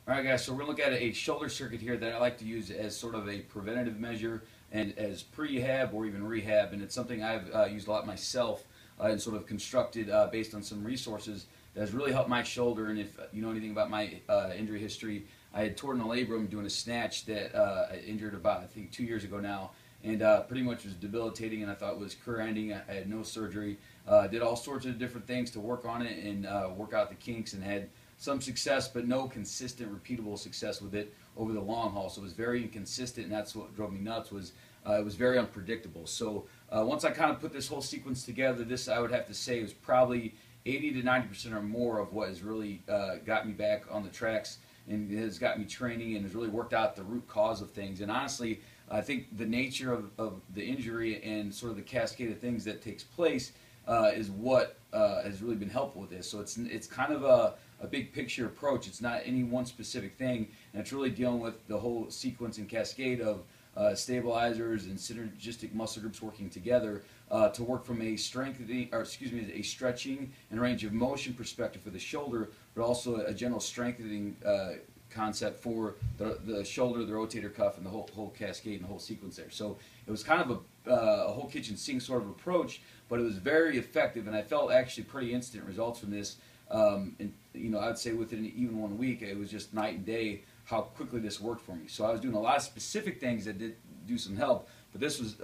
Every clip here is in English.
All right, guys, so we're going to look at a shoulder circuit here that I like to use as sort of a preventative measure and as prehab or even rehab, and it's something I've used a lot myself and sort of constructed based on some resources that has really helped my shoulder. And if you know anything about my injury history, I had torn the labrum doing a snatch that I injured about, I think, 2 years ago now, and pretty much was debilitating, and I thought it was career-ending. I had no surgery, did all sorts of different things to work on it and work out the kinks, and had some success, but no consistent, repeatable success with it over the long haul. So it was very inconsistent, and that's what drove me nuts. Was it was very unpredictable. So once I kind of put this whole sequence together, this I would have to say was probably 80 to 90% or more of what has really got me back on the tracks and has got me training and has really worked out the root cause of things. And honestly, I think the nature of the injury and sort of the cascade of things that takes place is what has really been helpful with this. So it's kind of a big picture approach. It's not any one specific thing, and it's really dealing with the whole sequence and cascade of stabilizers and synergistic muscle groups working together to work from a strengthening, or excuse me, a stretching and range of motion perspective for the shoulder, but also a general strengthening concept for the shoulder, the rotator cuff, and the whole cascade and the whole sequence there. So it was kind of a whole kitchen sink sort of approach, but it was very effective, and I felt actually pretty instant results from this. And you know, I'd say within even 1 week, it was just night and day how quickly this worked for me. So I was doing a lot of specific things that did do some help, but this was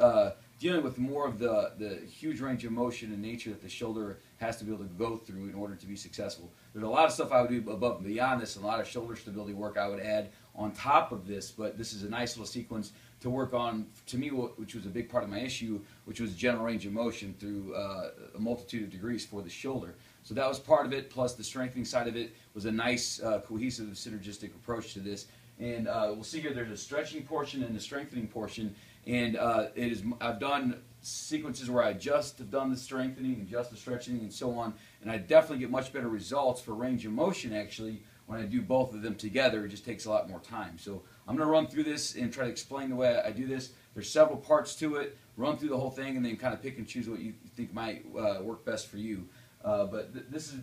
dealing with more of the huge range of motion and nature that the shoulder has to be able to go through in order to be successul. There's a lot of stuff I would do above and beyond this, and a lot of shoulder stability work I would add on top of this, but this is a nice little sequence to work on, to me, which was a big part of my issue, which was general range of motion through a multitude of degrees for the shoulder. So that was part of it, plus the strengthening side of it was a nice, cohesive, synergistic approach to this. And we'll see here there's a stretching portion and a strengthening portion, and I've done sequences where I just have done the strengthening and just the stretching and so on, and I definitely get much better results for range of motion actually when I do both of them together. It just takes a lot more time. So I'm going to run through this and try to explain the way I do this. There's several parts to it. Run through the whole thing and then kind of pick and choose what you think might work best for you. But this has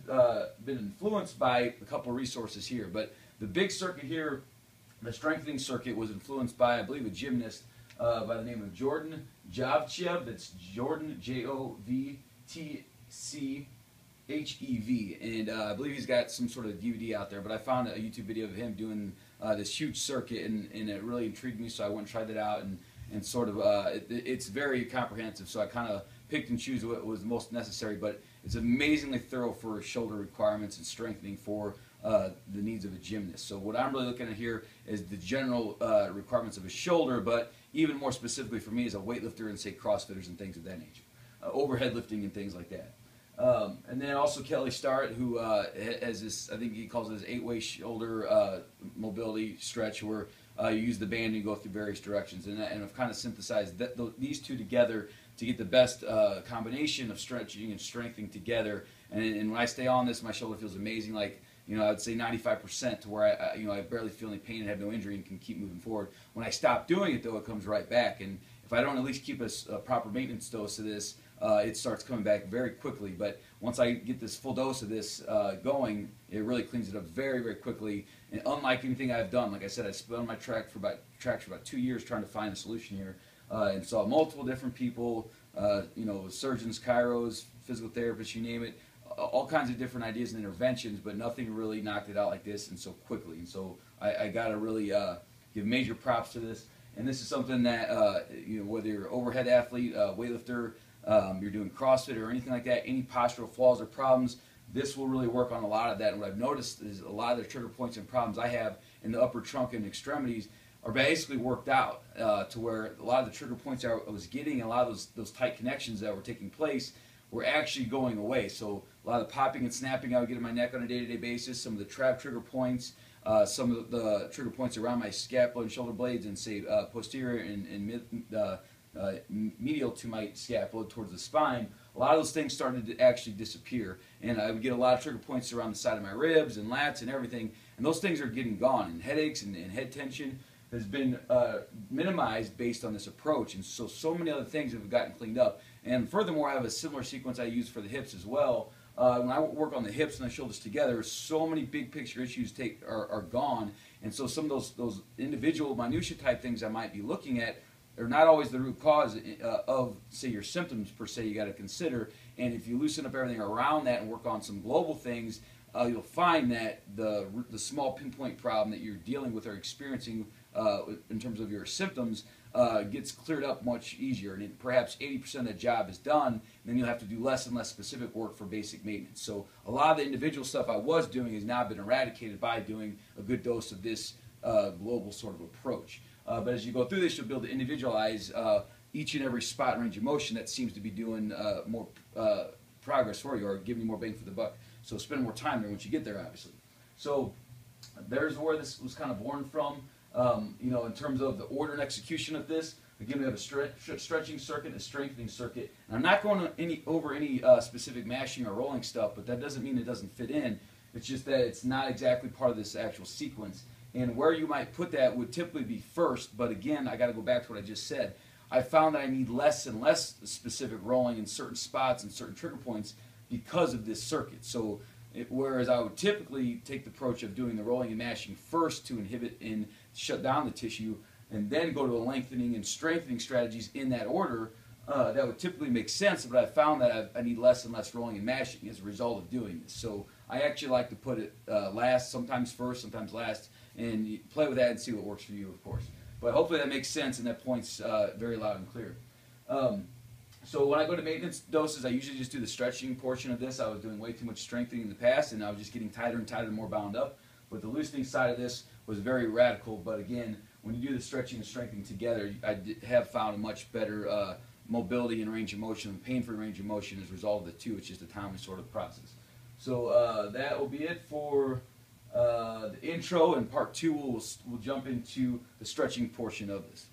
been influenced by a couple of resources here. But the big circuit here, the strengthening circuit, was influenced by, I believe, a gymnast by the name of Jordan Javchev. That's Jordan, J-O-V-T-C-H-E-V. And I believe he's got some sort of DVD out there. But I found a YouTube video of him doing this huge circuit, and it really intrigued me, so I went and tried that out. And sort of, it's very comprehensive, so I kind of picked and choose what was most necessary, but it's amazingly thorough for shoulder requirements and strengthening for the needs of a gymnast. So what I'm really looking at here is the general requirements of a shoulder, but even more specifically for me as a weightlifter and, say, CrossFitters and things of that nature. Overhead lifting and things like that. And then also Kelly Starrett, who has this, I think he calls it his 8-way shoulder mobility stretch, where you use the band and you go through various directions. And I've kind of synthesized these two together to get the best combination of stretching and strengthening together. And when I stay on this, my shoulder feels amazing. Like, you know, I would say 95% to where I barely feel any pain and have no injury and can keep moving forward. When I stop doing it, though, it comes right back. And if I don't at least keep a proper maintenance dose of this, it starts coming back very quickly. But once I get this full dose of this going, it really cleans it up very, very quickly. And unlike anything I've done, like I said, I spent on my tracks for about 2 years trying to find a solution here, and saw multiple different people, you know, surgeons, chiros, physical therapists, you name it, all kinds of different ideas and interventions, but nothing really knocked it out like this and so quickly. And so I got to really give major props to this. And this is something that, you know, whether you're an overhead athlete, weightlifter, you're doing CrossFit or anything like that, any postural flaws or problems, this will really work on a lot of that. And what I've noticed is a lot of the trigger points and problems I have in the upper trunk and extremities are basically worked out to where a lot of the trigger points I was getting, and a lot of those tight connections that were taking place were actually going away. So a lot of the popping and snapping I would get in my neck on a day-to-day basis, some of the trap trigger points, some of the trigger points around my scapula and shoulder blades, and say posterior and medial to my scapula towards the spine, a lot of those things started to actually disappear. And I would get a lot of trigger points around the side of my ribs and lats and everything, and those things are getting gone. And headaches and head tension has been minimized based on this approach. And so many other things have gotten cleaned up. And furthermore, I have a similar sequence I use for the hips as well, when I work on the hips and the shoulders together, so many big picture issues are gone, and so some of those individual minutia type things I might be looking at are not always the root cause of, say, your symptoms per se. You got to consider, and if you loosen up everything around that and work on some global things, you'll find that the small pinpoint problem that you're dealing with or experiencing in terms of your symptoms gets cleared up much easier, and perhaps 80% of the job is done, and then you'll have to do less and less specific work for basic maintenance. So a lot of the individual stuff I was doing has now been eradicated by doing a good dose of this global sort of approach. But as you go through this, you'll be able to individualize each and every spot and range of motion that seems to be doing more progress for you or giving you more bang for the buck. So spend more time there once you get there, obviously. So there's where this was kind of born from. You know, in terms of the order and execution of this, again, we have a stretching circuit and a strengthening circuit. And I'm not going over any specific mashing or rolling stuff, but that doesn't mean it doesn't fit in. It's just that it's not exactly part of this actual sequence. And where you might put that would typically be first, but again, I got to go back to what I just said. I found that I need less and less specific rolling in certain spots and certain trigger points because of this circuit. So whereas I would typically take the approach of doing the rolling and mashing first to inhibit and shut down the tissue, and then go to a lengthening and strengthening strategies in that order, that would typically make sense, but I found that I need less and less rolling and mashing as a result of doing this. So I actually like to put it last, sometimes first, sometimes last, and you play with that and see what works for you, of course. But hopefully that makes sense and that point's very loud and clear. So when I go to maintenance doses, I usually just do the stretching portion of this. I was doing way too much strengthening in the past, and I was just getting tighter and tighter and more bound up. But the loosening side of this was very radical. But again, when you do the stretching and strengthening together, I have found a much better mobility and range of motion, and pain-free range of motion as a result of the two. It's just a time and sort of process. So that will be it for the intro, and part two we'll jump into the stretching portion of this.